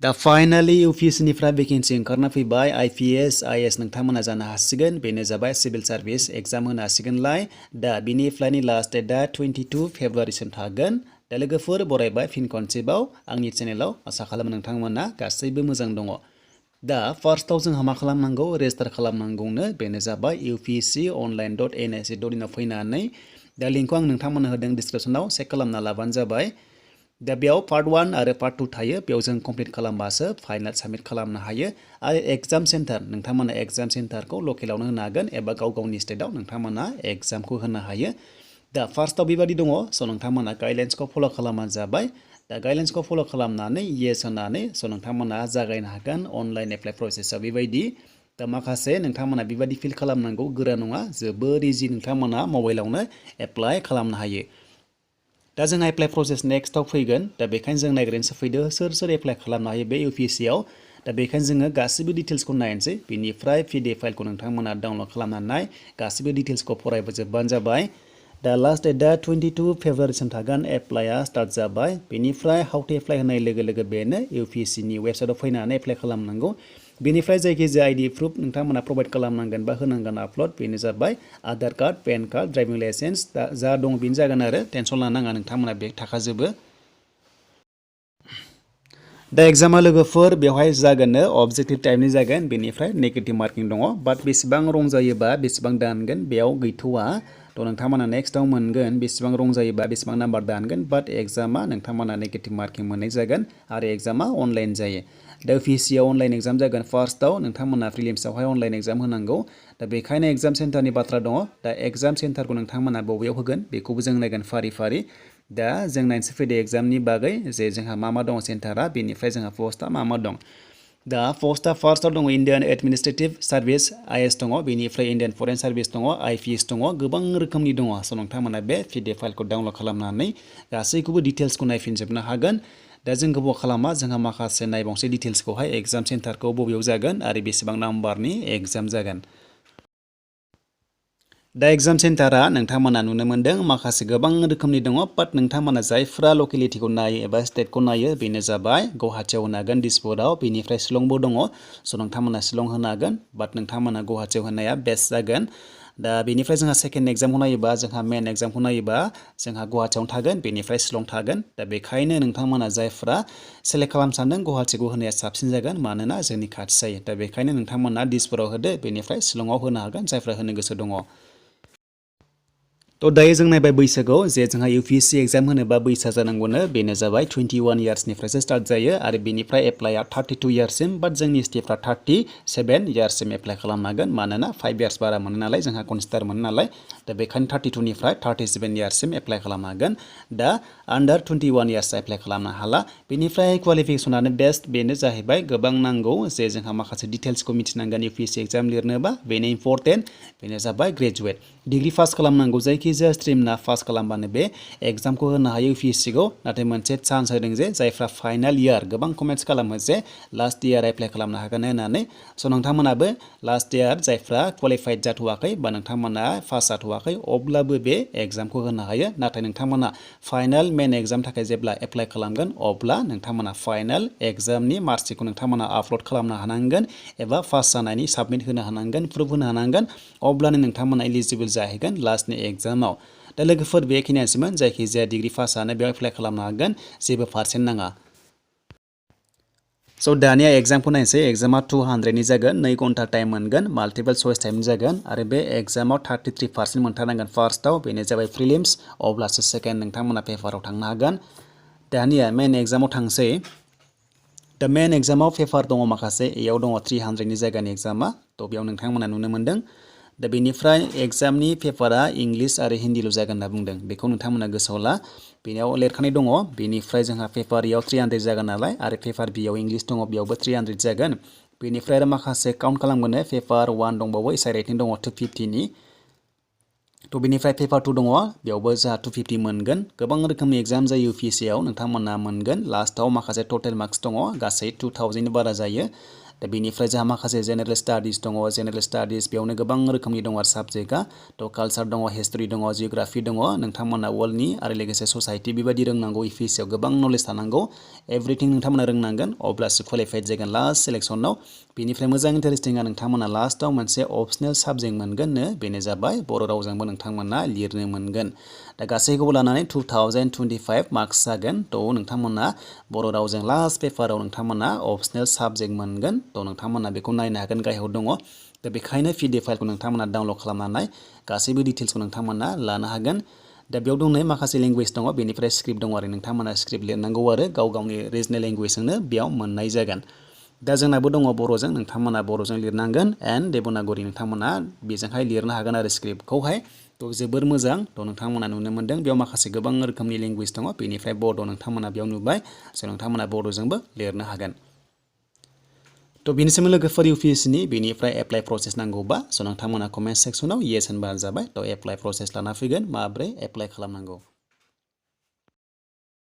दा finally UPSC निफ्राय vacancy ओंखारना फैबाय IPS IS नोंथांमोना जानो हासिगोन बेनो जाबाय सिभिल सार्भिस एग्जाम होनो हासिगोनलाय दा बिनि एप्लाइनि लास्ट डेटआ 22 फेब्रुवारिसिम थागोन दा लोगोफोर बरायबाय फिन खनसेबाव आंनि चेनेलाव आसा खालामो नोंथांमोना गासैबो मोजां दङ दा फार्स्टआव जोंहा मा खालामनांगौ रेजिस्टार खालामनांगौनो बेनो जाबाय upsc.online.nic.in आव फैनानै दा लिंकखौ आं नोंथांमोननो होदों डिसक्रिप्शनाव चेक खालामना लाबानो जाबाय दा बेयाव पार्ट 1 आरो पार्ट 2 थायो बेयाव जों कमप्लिट खालामबासो फाइनाल साबमिट खालामनो हायो आरो एग्जाम सेन्टार नोंथांमोना एग्जाम सेन्टारखौ लकेलावनो होनो हागोन एबा गाव गावनि स्टेटआव नोंथांमोना एग्जामखौ होनो हायो दा फार्स्टआव बेबादि दङ स' नोंथांमोना गाइडलाइन्सखौ फल' खालामबानो जाबाय दा गाइडलाइन्सखौ फल' खालामनानै येस होनानै स' नोंथांमोना जागायनो हागोन अनलाइन एप्लाइ प्रसेसआव बेबायदि दा माखासे नोंथांमोना बेबादि फिल खालामनांगौ गोरा नङा जोबोर इजि नोंथांमोना मबाइलावनो एप्लाइ खालामनो हायो दा जोंहा एप्लाइ प्रसेस नेक्स्टआव फैगोन दा बेखायनो जों नायग्रोनोसो फैदो सोर एप्लाइ खालामनो हायो बे UPSC-आव दा बेखायनो जोङो गासिबो डिटेल्सखौ नायनोसै बेनिफ्राय PDF फाइलखौ नोंथांमोना डाउनलड खालामनानै गासिबो डिटेल्सखौ फरायबोजोबबानो जाबाय दा लास्ट डेटआ 22 फेब्रुवारिसिम थागोन एप्लाइआ स्टार्ट जाबाय बेनिफ्राय हाउ टु एप्लाइ होनाय लोगो लोगो बेनो UPSC-नि वेबसाइटआव फैनानै एप्लाइ खालामनांगौ बेनिफ्राय जायखिजाया ID प्रुफ नोंथांमोना प्रोभाइड खालामनांगोन बा होनांगोन आपल'ड बेनो जाबाय Aadhaar card PAN card driving licence दा जा दं बेनो जागोन आरो टेनसन लानाङा नोंथांमोना बे थाखाजोबो दा एग्जामा लोगोफोर बेवहाय जागोननो अबजेक्टिभ टाइपनि जागोन बेनिफ्राय नेगेटिभ मार्किं दङ बाट बेसेबां रं जायोबा बेसेबां दानगोन बेयाव गैथ'वा थ' नोंथांमोना नेक्स्टआव मोनगोन बेसेबां रं जायोबा बेसेबां नाम्बार दानगोन बाट एग्जामा नोंथांमोना नेगेटिभ मार्किं मोननाय जागोन आरो एग्जामा अनलाइन जायो दा UPSC-आव अनलाइन एग्जाम जागोन फार्स्टआव नोंथांमोना प्रिलिम्सआवहाय अनलाइन एग्जाम होनांगौ दा बेखायनो एग्जाम सेन्टारनि बाथ्रा दङ दा एग्जाम सेन्टारखौ नोंथांमोना बबेयाव होगोन बेखौबो जों नायगोन फारि फारि दा जों नायनोसै फैदो एग्जामनि बागै जे जोंहा मा दङ सेन्टारा बेनिफ्राय जोंहा पस्टआ मा दं दा पस्टआ फार्स्टआव दङ इन्डियान एडमिनिस्ट्रेटिभ सार्भिस IS दङ बेनिफ्राय इन्डियान फरेन सार्भिस दङ IPS दङ गोबां रोखोमनि दङ स' नोंथांमोना बे PDF फाइलखौ डाउनलड खालामनानै गासैखौबो डिटेल्सखौ नायफिनजोबनो हागोन दा जों गोबाव खालामा जोंहा माखासे नायबावसै डिटेल्सखौहाय एग्जाम सेन्टारखौ बबेयाव जागोन आरो बेसेबां नाम्बारनि एग्जाम जागोन दा एग्जाम सेन्टारा नोंथांमोना नुनो मोनदों माखासे गोबां रोखोमनि दङ बाट नोंथांमोना जायफ्रा लकेलिटिखौ नायो एबा स्टेटखौ नायो बेनो जाबाय गुवाहाटियाव होनो हागोन दिसपुराव बेनिफ्राय शिलंबो दङ स' नोंथांमोना शिलं होनो हागोन बाट नोंथांमोना गुवाहाटियाव होनाया बेस्ट जागोन दा बेनिफ्राय जोंहा सेकेन्ड एग्जामखौ नायोबा जोंहा मेन एग्जामखौ नायोबा जोंहा गुवाहाटियावनो थागोन बेनिफ्राय शिलं थागोन दा बेखायनो नोंथांमोना जायफ्रा सेलेक्ट खालामनो सानदों गुवाहाटिखौ होनाया साबसिन जागोन मानोना जोंनि खाथि जायो दा बेखायनो नोंथांमोना दिसपुराव होदो बेनिफ्राय शिलंआव होनो हागोन जायफ्रा होनो गोसो दङ थ' दायो जों नायबाय बैसोखौ जे जोंहा UPSC एग्जाम होनोबा बैसोआ जानांगौनो बेनो जाबाय 21 इयार्सनिफ्रायसो स्टार्ट जायो आरो बेनिफ्राय एप्लाइआ 32 इयार्ससिम बाट जोंनि स्टेटफ्रा 37 इयार्ससिम एप्लाइ खालामनो हागोन मानोना 5 इयार्स बारा मोनो नालाय जोंहा कनसिडार मोनो नालाय दा बेखायनो 32 निफ्राय 37 इयार्ससिम एप्लाइ खालामनो हागोन दा आन्डार 21 इयार्स एप्लाइ खालामनो हाला बेनिफ्राय क्वालिफिकेसनानो बेस्ट बेनो जाहैबाय गोबां नांगौ जे जोंहा माखासे डिटेल्सखौ मिथिनांगोन UPSC एग्जाम लिरनोबा बेनो इम्परटेन्ट बेनो जाबाय ग्रेजुवेट डिग्री पास खालामनांगौ जायखिजाया स्ट्रिमना पास खालामबानो बे एग्जामखौ होनो हायो UPSC-खौ नाथाय मोनसे चान्स होदों जे जायफ्रा फाइनाल इयार गोबां कमेन्ट्स खालामो जे लास्ट इयार एप्लाइ खालामनो हागोन होननानै स' नोंथांमोनाबो लास्ट इयार जायफ्रा क्वालिफाइड जाथ'वाखै बा नोंथांमोना पास जाथ'वाखै अब्लाबो बे एग्जामखौ होनो हायो नाथाय नोंथांमोना फाइनाल मेन एग्जामनि थाखाय जेब्ला एप्लाइ खालामगोन अब्ला नोंथांमोना फाइनाल एग्जामनि मार्कशिटखौ नोंथांमोना आपल'ड खालामनो हानांगोन एबा पास जानायनि साबमिट होनो हानांगोन प्रुफ होनो हानांगोन अब्लानो नोंथांमोना एलिजिबोल जाहैगोन लास्टनि एग्जामाव दा लोगोफोर बेखिनियानोसैमोन जायखिजाया डिग्री पास जानो बेयाव एप्लाइ खालामनो हागोन जेबो पार्सेन्ट नाङा स' दानिया एग्जामखौ नायनोसै एग्जामा 200नि जागोन 2 घन्टा टाइम मोनगोन माल्टिपल चइस टाइमनि जागोन आरो बे एग्जामाव 33% मोनथारनांगोन फार्स्टआव बेनो जाबाय प्रिलिम्स अब्लासो सेकेन्ड नोंथांमोना पेपाराव थांनो हागोन दानिया मेन एग्जामाव थांसै दा मेन एग्जामाव पेपार दङ माखासे इयाव दङ 300नि जायगानि एग्जामा थ' बेयाव नोंथांमोना नुनो मोन्दों दा बेनिफ्राय एग्जामनि पेपारा इंलिश आरो हिन्दील' जागोन होनना बुंदों बेखौ नोंथांमोना गोसोआव ला बेनियाव लिरखानाय दङ बेनिफ्राय जोंहा पेपार इयाव 300 जागोन नालाय आरो पेपार बियाव इंलिश दङ बेयावबो 300 जागोन बेनिफ्राय आरो माखासे काउन्ट खालामगोन पेपार 1 दंबावो एसाइ राइटिं दङ 250नि थ' बेनिफ्राय पेपार 2 दङ बेयावबो जोंहा 250 मोनगोन गोबां रोखोमनि एग्जाम जायो UPSC-आव नोंथांमोना मोनगोन लास्टआव माखासे टटेल मार्क्स दङ गासै 2000नि बारा जायो दा बेनिफ्राय जोंहा माखासे जेनेरेल स्टाडिज दङ जेनेरेल स्टाडिज बेयावनो गोबां रोखोमनि दङ आरो साबजेक्टआ थ' कालचार दङ हिस्ट्रि दङ जिअग्राफि दङ नोंथांमोना वर्ल्डनि आरो लोगोसे ससाइटि बेबायदि रोंनांगौ UPSC आव गोबां नलेज थानांगौ एभ्रिथिं नोंथांमोना रोंनांगोन अब्लासो क्वालिफाइड जागोन लास्ट सिलेक्सनाव बेनिफ्राय मोजां इन्टारेस्टिंआ नोंथांमोना लास्टआव मोनसे अपसनेल साबजेक्ट मोनगोननो बेनो जाबाय बर' रावजोंबो नोंथांमोना लिरनो मोनगोन दा गासैखौबो लानानै 2025 मार्क्स जागोन थ' नोंथांमोना बर' रावजों लास्ट पेपाराव नोंथांमोना अपसनेल साबजेक्ट मोनगोन थ' नोंथांमोना बेखौ नायनो हागोन गाहायाव दङ दा बेखायनो PDF फाइलखौ नोंथांमोना डाउनलड खालामनानै गासैबो डिटेल्सखौ नोंथांमोना लानो हागोन दा बेयाव दंनाय माखासे लेंगुवेज दङ बेनिफ्राय स्क्रिप्ट दङ आरो नोंथांमोना स्क्रिप्ट लिरनांगौ आरो गावनि रिजनेल लेंगुवेजजोंनो बेयाव मोननाय जागोन दा जोंनाबो दङ बर'जों नोंथांमोना बर'जों लिरनांगोन एन्ड देबनागरि नोंथांमोना बेजोंहाय लिरनो हागोन आरो स्क्रिप्टखौहाय थ' जोबोर मोजां थ' नोंथांमोना नुनो मोन्दों बेयाव माखासे गोबां रोखोमनि लेंगुवेज दङ बेनिफ्राय बड' नोंथांमोना बेयाव नुबाय स' नोंथांमोना बड'जोंबो लिरनो हागोन थ' बेनिसिम लोगोफोर UPSCनि बेनिफ्राय एप्लाइ प्रसेस नांगौबा स' नोंथांमोना कमेन्ट सेक्सनाव येस होनबानो जाबाय थ' एप्लाइ प्रसेस लाना फैगोन माब्रै एप्लाइ खालामनांगौ